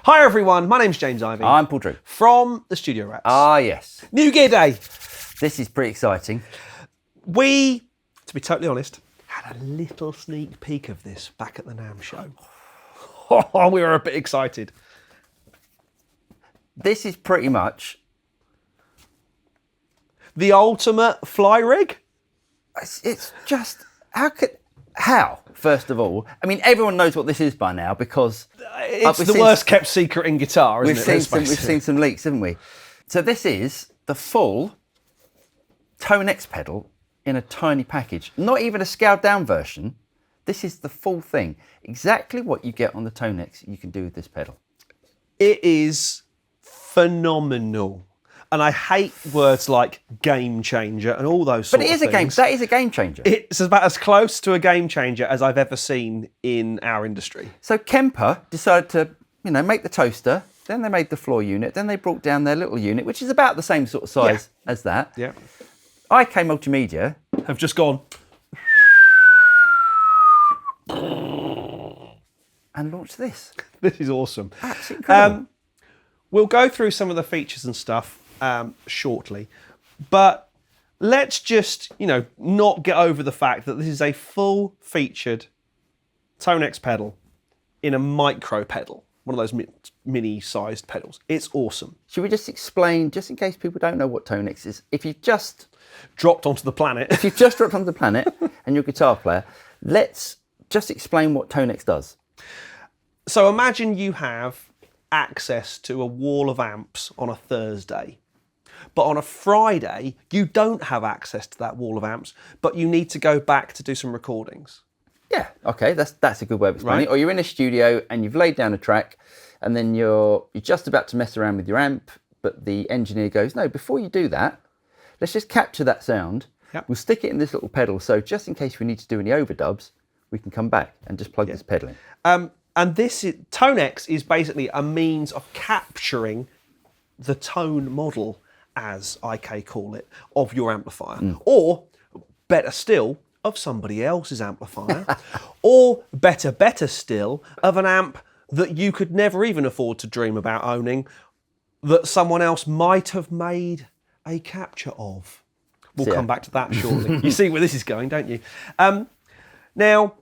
Hi everyone, my name's James Ivey. I'm Paul Drew. From the Studio Rats. Ah, yes. New Gear Day. This is pretty exciting. We, to be totally honest, had a little sneak peek of this back at the NAMM show. Oh, we were a bit excited. This is pretty much the ultimate fly rig. It's just, how, first of all? I mean, everyone knows what this is by now because it's the worst kept secret in guitar, isn't it? We've seen some leaks, haven't we? So this is the full TONEX pedal in a tiny package. Not even a scaled down version. This is the full thing. Exactly what you get on the TONEX you can do with this pedal. It is phenomenal. And I hate words like game changer and all those sorts of things. But that is a game changer. It's about as close to a game changer as I've ever seen in our industry. So Kemper decided to, make the toaster, then they made the floor unit, then they brought down their little unit, which is about the same sort of size as that. Yeah. IK Multimedia have just gone and launched this. This is awesome. Absolutely incredible. We'll go through some of the features and stuff shortly, but let's just, not get over the fact that this is a full-featured TONEX pedal in a micro pedal, one of those mini-sized pedals. It's awesome. Should we just explain, just in case people don't know what TONEX is, if you've just dropped onto the planet, and you're a guitar player, let's just explain what TONEX does. So imagine you have access to a wall of amps on a Thursday, but on a Friday you don't have access to that wall of amps, but you need to go back to do some recordings. Yeah, okay, that's a good way of explaining it. Or you're in a studio and you've laid down a track and then you're just about to mess around with your amp, but the engineer goes, no, before you do that, let's just capture that sound. Yep. We'll stick it in this little pedal, so just in case we need to do any overdubs, we can come back and just plug this pedal in. And TONEX is basically a means of capturing the tone model, as IK call it, of your amplifier. Or, better still, of somebody else's amplifier. Or, better still, of an amp that you could never even afford to dream about owning, that someone else might have made a capture of. We'll come back to that shortly. You see where this is going, don't you? Now,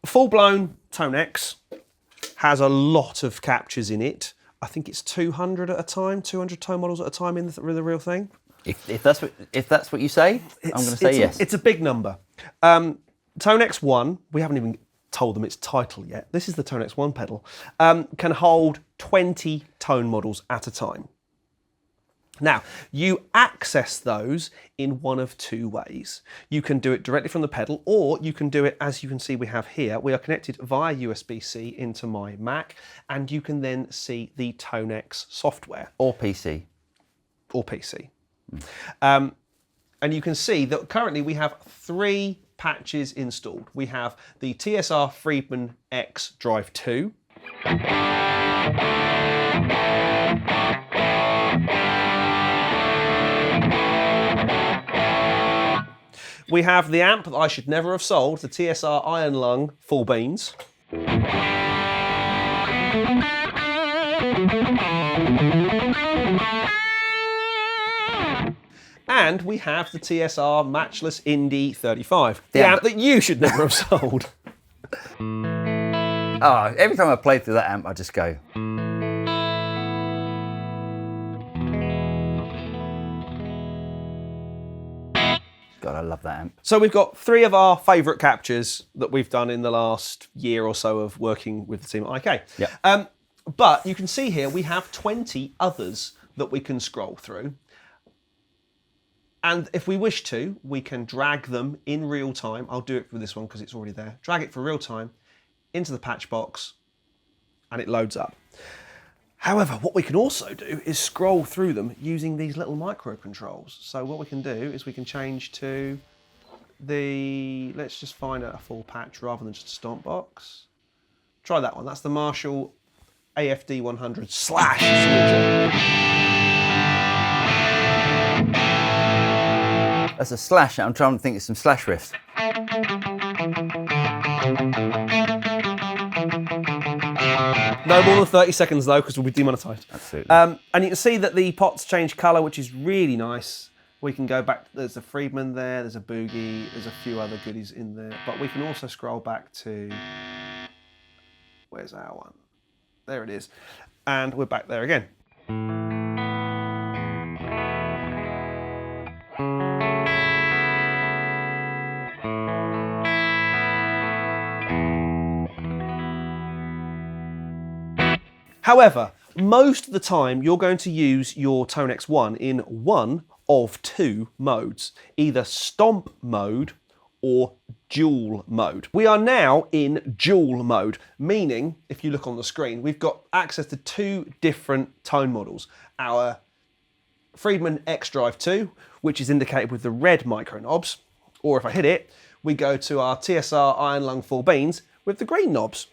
full-blown TONEX has a lot of captures in it. I think it's 200 at a time, 200 tone models at a time in the real thing. If that's what you say, I'm going to say yes. It's a big number. TONEX ONE, we haven't even told them its title yet. This is the TONEX ONE pedal. Can hold 20 tone models at a time. Now, you access those in one of two ways. You can do it directly from the pedal, or you can do it, as you can see we have here. We are connected via USB-C into my Mac, and you can then see the TONEX software. Or PC. Or PC. And you can see that currently we have 3 patches installed. We have the TSR Friedman X Drive 2. We have the amp that I should never have sold, the TSR Iron Lung Full Beans. And we have the TSR Matchless Indie 35, the amp that you should never have sold. Every time I play through that amp, I just go. God, I love that amp. So we've got 3 of our favourite captures that we've done in the last year or so of working with the team at IK. Yeah. But you can see here we have 20 others that we can scroll through. And if we wish to, we can drag them in real time. I'll do it with this one because it's already there. Drag it for real time into the patch box and it loads up. However, what we can also do is scroll through them using these little micro controls. So what we can do is we can change to let's just find a full patch rather than just a stomp box. Try that one. That's the Marshall AFD 100 slash switcher. That's a slash. I'm trying to think of some slash riffs. No more than 30 seconds though, because we'll be demonetised. Absolutely. And you can see that the pots change colour, which is really nice. We can go back, there's a Friedman there, there's a Boogie, there's a few other goodies in there. But we can also scroll back to, where's our one? There it is. And we're back there again. However, most of the time you're going to use your TONEX One in one of two modes, either stomp mode or dual mode. We are now in dual mode, meaning, if you look on the screen, we've got access to two different tone models. Our Friedman X Drive 2, which is indicated with the red micro knobs, or if I hit it, we go to our TSR Iron Lung 4 Beans with the green knobs.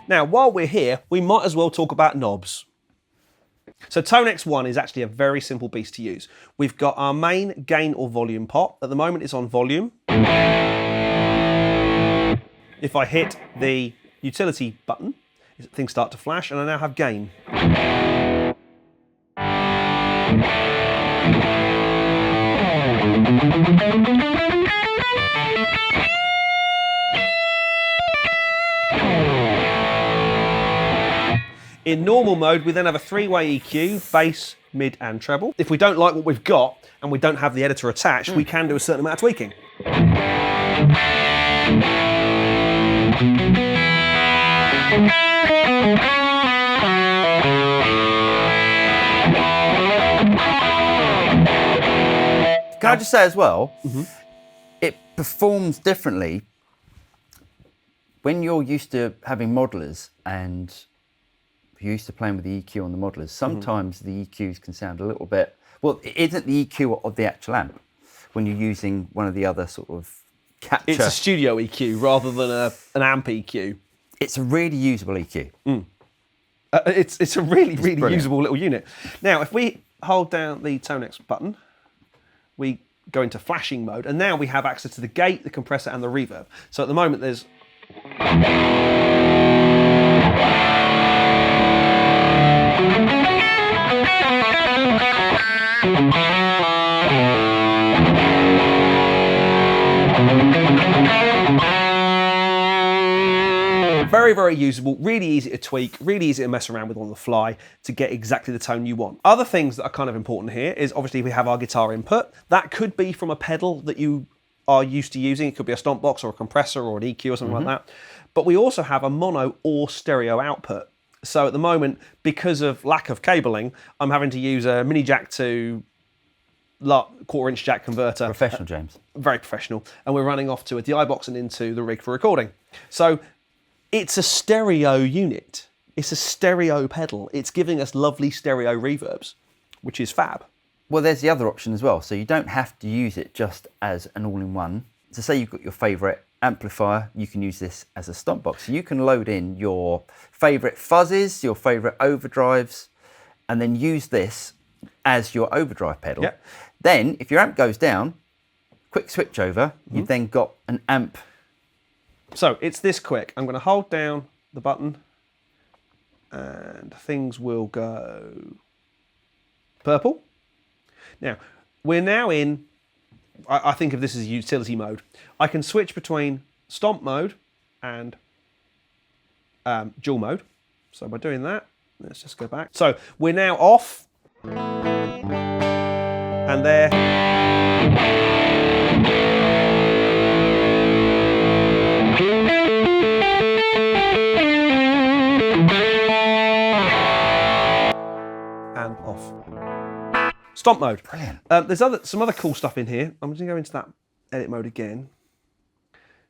Now, while we're here, we might as well talk about knobs. So TONEX One is actually a very simple beast to use. We've got our main gain or volume pot. At the moment it's on volume. If I hit the utility button, things start to flash and I now have gain. In normal mode, we then have a three-way EQ, bass, mid and treble. If we don't like what we've got and we don't have the editor attached, we can do a certain amount of tweaking. Can I just say as well, it performs differently when you're used to having modelers and you're used to playing with the EQ on the modelers. Sometimes the EQs can sound a little bit, well, it isn't the EQ of the actual amp when you're using one of the other sort of capture. It's a studio EQ rather than an amp EQ. It's a really usable EQ. It's a really brilliant. usable little unit. Now, if we hold down the TONEX button, we go into flashing mode, and now we have access to the gate, the compressor, and the reverb. So at the moment, there's... Very usable, really easy to tweak, really easy to mess around with on the fly to get exactly the tone you want. Other things that are kind of important here is obviously we have our guitar input. That could be from a pedal that you are used to using. It could be a stomp box or a compressor or an EQ or something like that. But we also have a mono or stereo output. So at the moment, because of lack of cabling, I'm having to use a mini jack to quarter-inch jack converter. Professional, James. Very professional. And we're running off to a DI box and into the rig for recording. So it's a stereo unit. It's a stereo pedal. It's giving us lovely stereo reverbs, which is fab. Well, there's the other option as well. So you don't have to use it just as an all-in-one. So say you've got your favourite amplifier, you can use this as a stomp box. So you can load in your favourite fuzzes, your favourite overdrives, and then use this as your overdrive pedal. Yep. Then, if your amp goes down, quick switch over, you've then got an amp. So it's this quick. I'm going to hold down the button and things will go purple. Now, we're now in, I think of this as utility mode. I can switch between stomp mode and dual mode. So by doing that, let's just go back. So we're now off. And there. And off. Stomp mode. Brilliant. There's some other cool stuff in here. I'm just going to go into that edit mode again.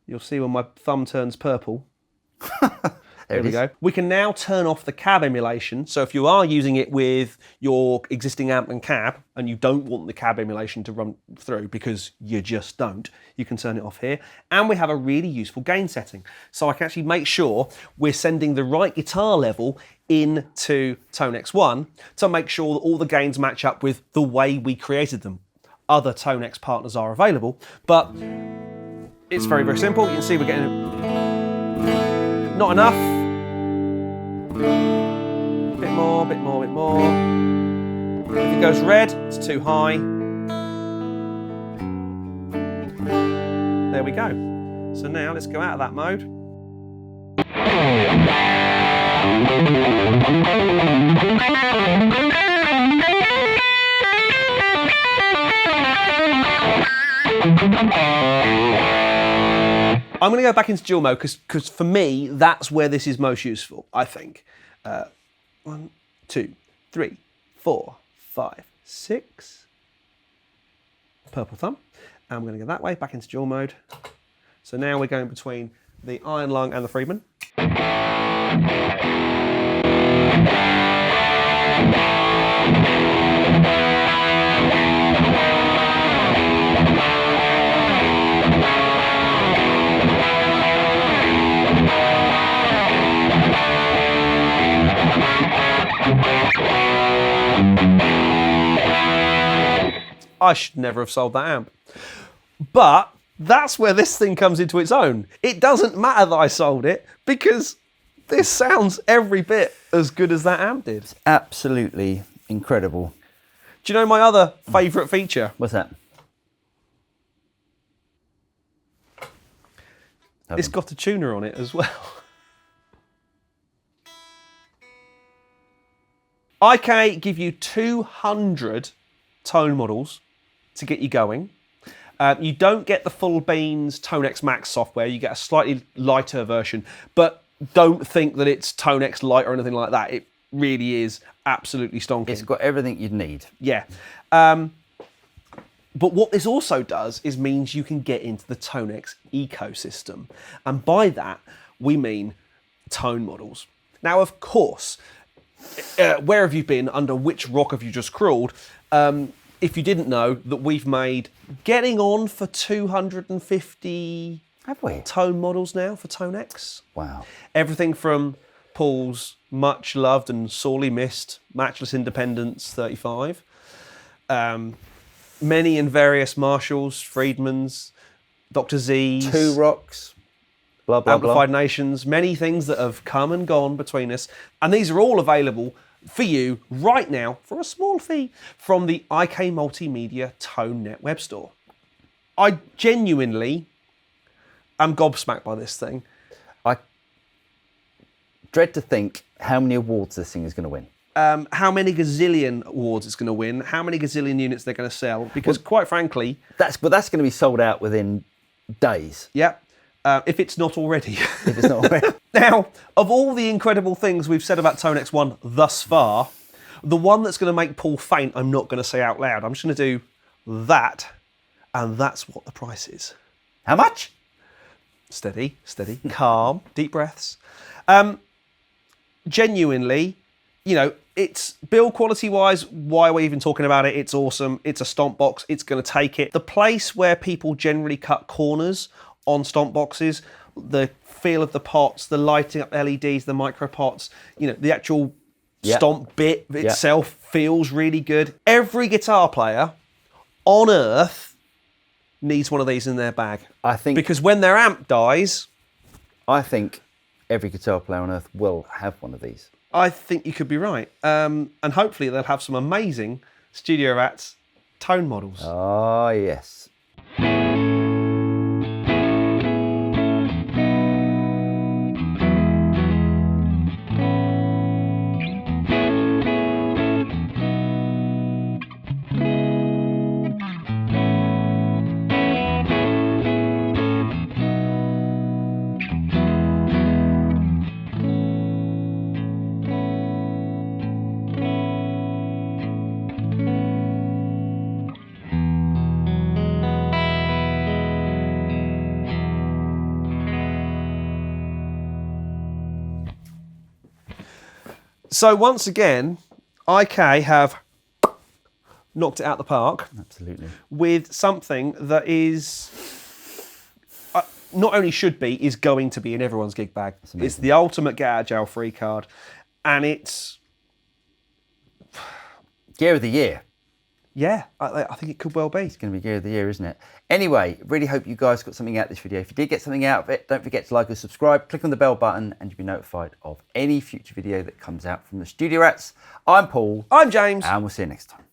You'll see when my thumb turns purple. There we go. We can now turn off the cab emulation. So if you are using it with your existing amp and cab, and you don't want the cab emulation to run through because you just don't, you can turn it off here. And we have a really useful gain setting. So I can actually make sure we're sending the right guitar level into TONEX ONE to make sure that all the gains match up with the way we created them. Other TONEX partners are available, but it's very, very simple. You can see we're getting not enough. Bit more, bit more, bit more. If it goes red, it's too high. There we go. So now let's go out of that mode. I'm going to go back into dual mode because for me, that's where this is most useful, I think. 1, 2, 3, 4, 5, 6. Purple thumb. And we're going to go that way, back into dual mode. So now we're going between the Iron Lung and the Friedman. I should never have sold that amp. But that's where this thing comes into its own. It doesn't matter that I sold it because this sounds every bit as good as that amp did. It's absolutely incredible. Do you know my other favourite feature? What's that? It's got a tuner on it as well. IK give you 200 tone models to get you going. You don't get the full beans TONEX Max software. You get a slightly lighter version, but don't think that it's TONEX Lite or anything like that. It really is absolutely stonking. It's got everything you'd need. Yeah. But what this also does is means you can get into the TONEX ecosystem. And by that, we mean tone models. Now, of course, where have you been? Under which rock have you just crawled? If you didn't know that we've made getting on for 250 Have we? tone models now for TONEX. Wow. Everything from Paul's much loved and sorely missed Matchless Independence 35. Many and various Marshalls, Friedmans, Dr. Z's. Two rocks. Blah, blah, Amplified blah. Nations, many things that have come and gone between us. And these are all available for you right now for a small fee from the IK Multimedia ToneNet web store. I genuinely am gobsmacked by this thing. I dread to think how many awards this thing is going to win. How many gazillion awards it's going to win, how many gazillion units they're going to sell, because quite frankly... That's going to be sold out within days. Yeah. If it's not already. If it's not already. Now, of all the incredible things we've said about TONEX ONE thus far, the one that's going to make Paul faint, I'm not going to say out loud. I'm just going to do that, and that's what the price is. How much? Steady, steady, calm, deep breaths. Genuinely, you know, it's build quality wise, why are we even talking about it? It's awesome. It's a stomp box. It's going to take it. The place where people generally cut corners on stomp boxes, the feel of the pots, the lighting up LEDs, the micro pots, you know, the actual stomp bit itself feels really good. Every guitar player on earth needs one of these in their bag. I think, because when their amp dies... I think every guitar player on earth will have one of these. I think you could be right. And hopefully they'll have some amazing Studio Rats tone models. Oh, yes. So once again, IK have knocked it out the park. Absolutely. With something that is not only should be, is going to be in everyone's gig bag. It's the ultimate get out of jail free card, and it's Gear of the year. yeah, I think it could well be. It's going to be gear of the year, isn't it? Anyway, really hope you guys got something out of this video. If you did get something out of it, don't forget to like or subscribe. Click on the bell button and you'll be notified of any future video that comes out from the Studio Rats. I'm Paul. I'm James. And we'll see you next time.